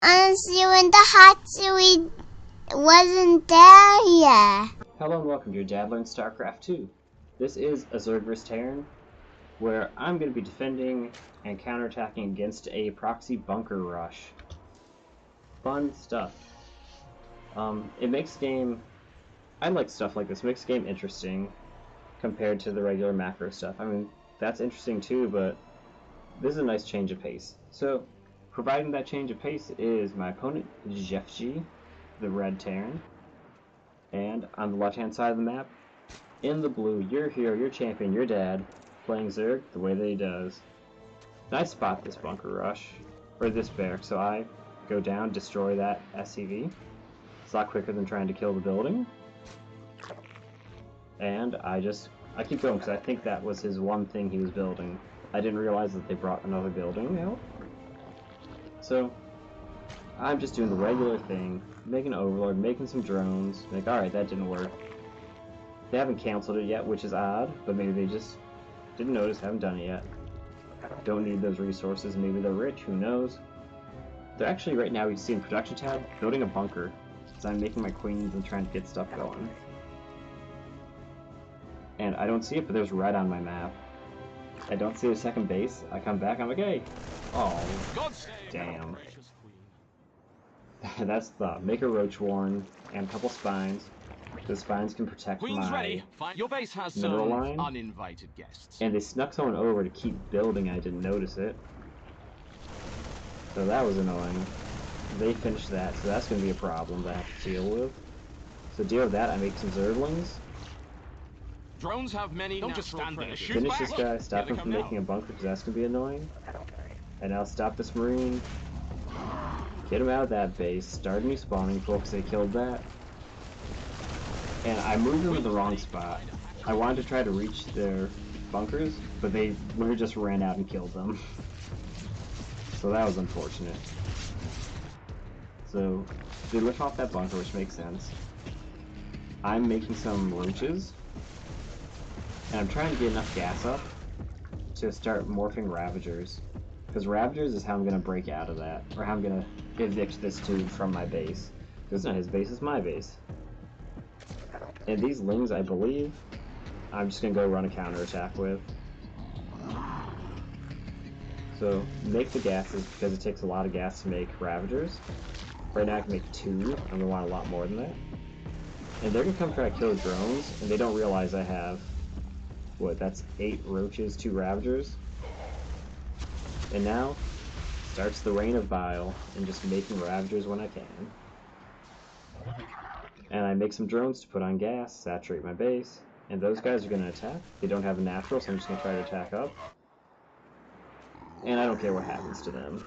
See when the hot seaweed wasn't there yet. Hello and welcome to Your Dad Learns StarCraft 2. This is a Zerg vs. Terran, where I'm going to be defending and counterattacking against a proxy bunker rush. Fun stuff. It makes the game... I like stuff like this. It makes the game interesting compared to the regular macro stuff. I mean, that's interesting too, but this is a nice change of pace. So, providing that change of pace is my opponent, Jeff G, the Red Terran. And on the left-hand side of the map, in the blue, your hero, your champion, your dad, playing Zerg the way that he does. And I spot this bunker rush, or this barrack, so I go down, destroy that SCV. It's a lot quicker than trying to kill the building. And I keep going because I think that was his one thing he was building. I didn't realize that they brought another building out. So, I'm just doing the regular thing, making an overlord, making some drones, like, alright, that didn't work. They haven't canceled it yet, which is odd, but maybe they just didn't notice, haven't done it yet. Don't need those resources, maybe they're rich, who knows. They're actually, right now, you see in production tab, building a bunker, because I'm making my queens and trying to get stuff going. And I don't see it, but there's red on my map. I don't see a second base, I come back, I'm like, hey! Oh, damn. That's the make a roach warren and a couple spines. The spines can protect my Your base has mineral line. Uninvited guests. And they snuck someone over to keep building. I didn't notice it. So that was annoying. They finished that, so that's going to be a problem that I have to deal with. So to deal with that, I make some Zerglings. Drones have many. Don't just stand there. Shoot finish back. this guy, stop him from now. making a bunker because that's going to be annoying. And now stop this Marine. Get him out of that base, start a new spawning pool because they killed that. And I moved them to the wrong spot. I wanted to try to reach their bunkers, but they literally just ran out and killed them. So that was unfortunate. So they lift off that bunker, which makes sense. I'm making some roaches, and I'm trying to get enough gas up to start morphing Ravagers. Because Ravagers is how I'm going to break out of that, or how I'm going to evict this dude from my base. Because it's not his base, it's my base. And these Lings, I believe, I'm just going to go run a counterattack with. So, make the gases, because it takes a lot of gas to make Ravagers. Right now I can make 2, I'm going to want a lot more than that. And they're going to come try to kill drones, and they don't realize I have, what, that's 8 roaches, 2 Ravagers. And now, starts the rain of bile, and just making Ravagers when I can. And I make some drones to put on gas, saturate my base, and those guys are going to attack. They don't have a natural, so I'm just going to try to attack up. And I don't care what happens to them.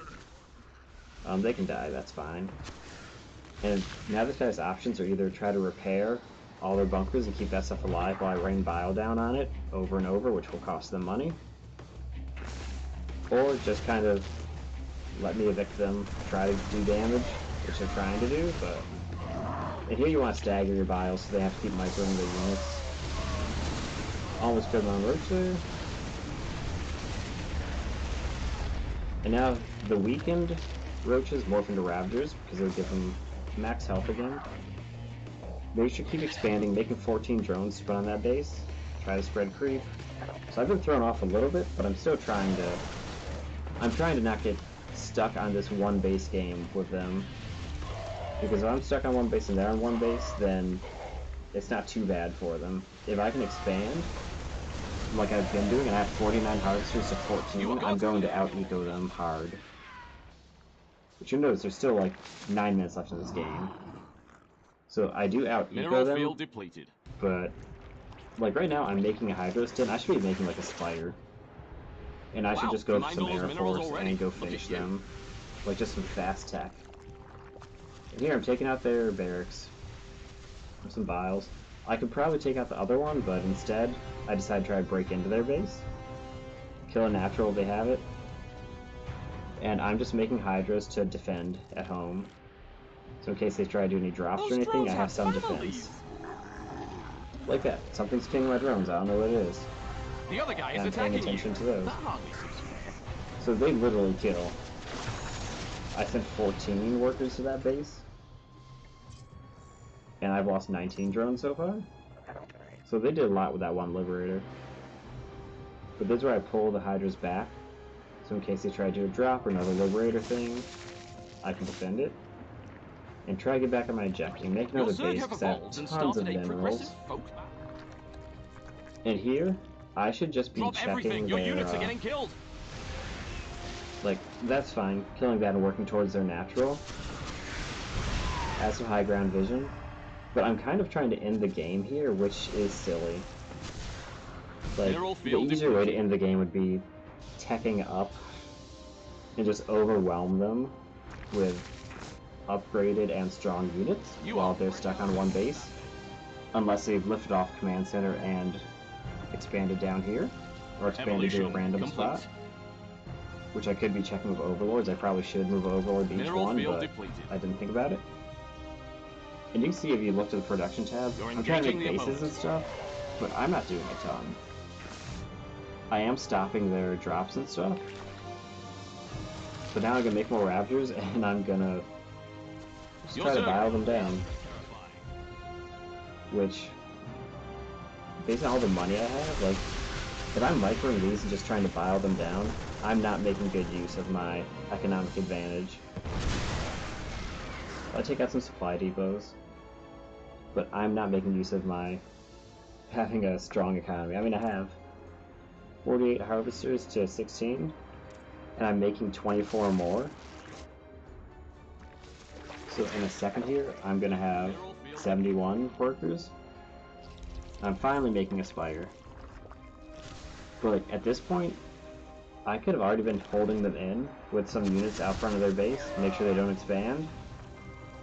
They can die, that's fine. And now this guy's options are either try to repair all their bunkers and keep that stuff alive while I rain bile down on it over and over, which will cost them money. Or just kind of let me evict them, try to do damage, which they're trying to do, but... And here you want to stagger your biles, so they have to keep microing the units. Almost killed my roach there. And now the weakened roaches morph into Ravagers, because they'll give them max health again. They should keep expanding, making 14 drones to put on that base. Try to spread creep. So I've been thrown off a little bit, but I'm still trying to... I'm trying to not get stuck on this one base game with them. Because if I'm stuck on one base and they're on one base, then it's not too bad for them. If I can expand, like I've been doing, and I have 49 harvesters to 14, I'm going to out-eco them hard. But you'll notice there's still like 9 minutes left in this game. So I do out-eco them, but like right now I'm making a Hydro Stin. I should be making like a Spider. And I should just go for some Air Force and go finish them. Like just some fast tech. And here I'm taking out their barracks. With some biles. I could probably take out the other one, but instead I decided to try to break into their base. Kill a natural if they have it. And I'm just making Hydras to defend at home. So in case they try to do any drops or anything, I have some defense. Like that. Something's killing my drones, I don't know what it is. The other guy is I'm paying attention to those. That hardly suits me. So they literally kill. I sent 14 workers to that base, and I've lost 19 drones so far. So they did a lot with that one Liberator. But this is where I pull the Hydras back, so in case they try to do a drop or another Liberator thing, I can defend it. And try to get back on my objective. Make another base because I have tons of minerals. And here, I should just be checking Your their, units are getting killed. like, that's fine, killing that and working towards their natural. Add some high ground vision. But I'm kind of trying to end the game here, which is silly. Like, the easier way to end the game would be teching up and just overwhelm them with upgraded and strong units while they're stuck on one base. Unless they've lifted off Command Center and expanded down here, or expanded to a random spot. Which I could be checking with Overlords. I probably should move Overlord each one, but I didn't think about it. And you can see if you look to the production tab, I'm trying to make bases and stuff, but I'm not doing a ton. I am stopping their drops and stuff. But now I'm gonna make more Raptors, and I'm gonna just try to dial them down. Which, based on all the money I have, like, if I'm microing these and just trying to dial them down, I'm not making good use of my economic advantage. I take out some supply depots, but I'm not making use of my having a strong economy. I mean, I have 48 harvesters to 16, and I'm making 24 more. So in a second here, I'm gonna have 71 workers. I'm finally making a spire. But like, at this point, I could have already been holding them in with some units out front of their base, make sure they don't expand.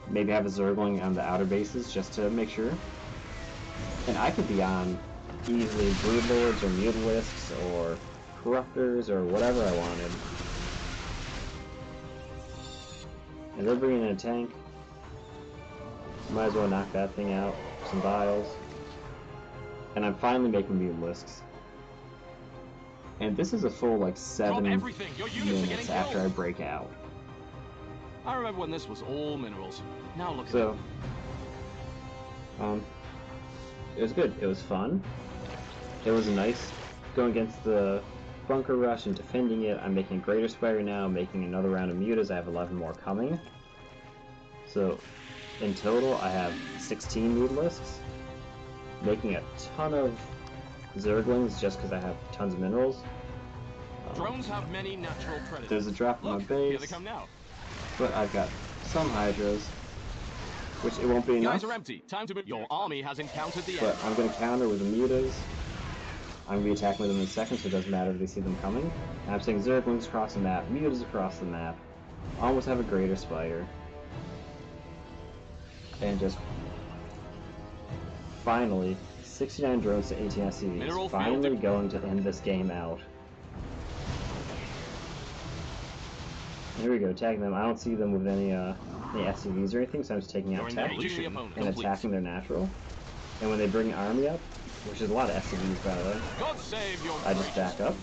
Maybe have a Zergling on the outer bases just to make sure. And I could be on easily Broodlords or Mutalisks or Corruptors or whatever I wanted. And they're bringing in a tank. Might as well knock that thing out. Some vials. And I'm finally making Mutalisks. And this is a full, like, 7 minutes after I break out. I remember when this was all minerals. Now look at it. It was good. It was fun. It was nice going against the bunker rush and defending it. I'm making a greater spire now, making another round of mutas. I have 11 more coming. So, in total, I have 16 mutalisks. Making a ton of Zerglings just because I have tons of minerals. Drones have many natural predators. There's a drop in my base. Here they come now. But I've got some Hydras, which it won't be enough. Guys are empty. Time to move. Your army has encountered the enemy. enemy. I'm going to counter with the mutas. I'm going to be attacking with them in a second, so it doesn't matter if they see them coming. And I'm saying Zerglings across the map, mutas across the map. Almost have a greater spire. And just finally, 69 drones to 18 SCVs. Finally going to end this game out. Here we go, tagging them. I don't see them with any SCVs or anything, so I'm just taking out tech and attacking their natural. And when they bring army up, which is a lot of SCVs by the way, I just back up,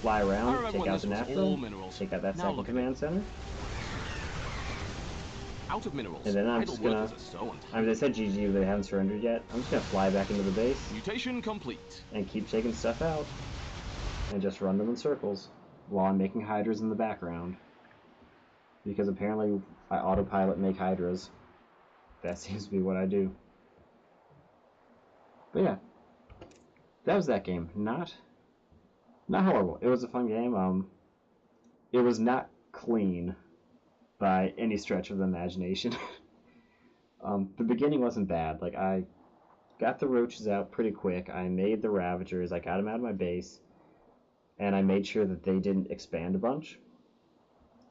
fly around, take out the natural, take out that second command center. Out of minerals. And then I'm just gonna, I mean, they said GG, they haven't surrendered yet. I'm just gonna fly back into the base. Mutation complete. And keep taking stuff out. And just run them in circles while I'm making Hydras in the background. Because apparently I autopilot make Hydras. That seems to be what I do. But yeah. That was that game. Not horrible. It was a fun game. It was not clean by any stretch of the imagination. The beginning wasn't bad. Like, I got the roaches out pretty quick. I made the Ravagers. I got them out of my base. And I made sure that they didn't expand a bunch.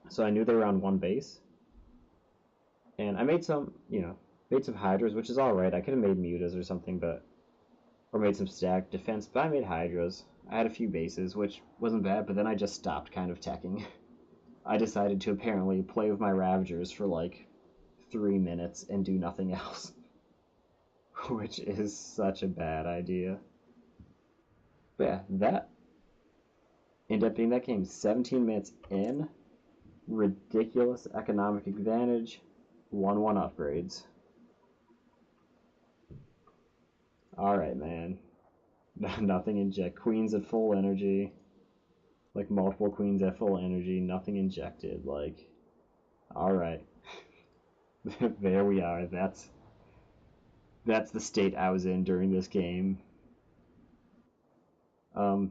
So I knew they were on one base. And I made some, made some Hydras, which is alright. I could have made Mutas or something, or made some stacked defense, but I made Hydras. I had a few bases, which wasn't bad, but then I just stopped kind of teching. I decided to apparently play with my Ravagers for like 3 minutes and do nothing else. Which is such a bad idea. But yeah, that ended up being that game. 17 minutes in, ridiculous economic advantage, 1-1 upgrades. Alright, man. Nothing inject. Queens at full energy. Like, multiple queens at full energy. Nothing injected. Like, alright. There we are. That's the state I was in during this game. I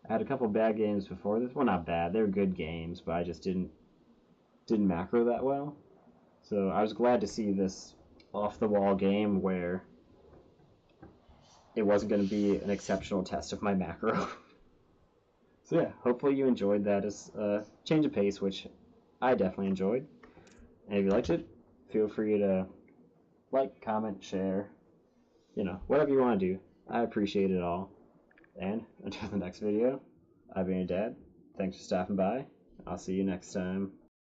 had a couple bad games before this. Well, not bad. They were good games, but I just didn't macro that well. So I was glad to see this off-the-wall game where it wasn't going to be an exceptional test of my macro. So yeah, hopefully you enjoyed that as a change of pace, which I definitely enjoyed. And if you liked it, feel free to like, comment, share, whatever you want to do. I appreciate it all. And until the next video, I've been your dad. Thanks for stopping by. I'll see you next time.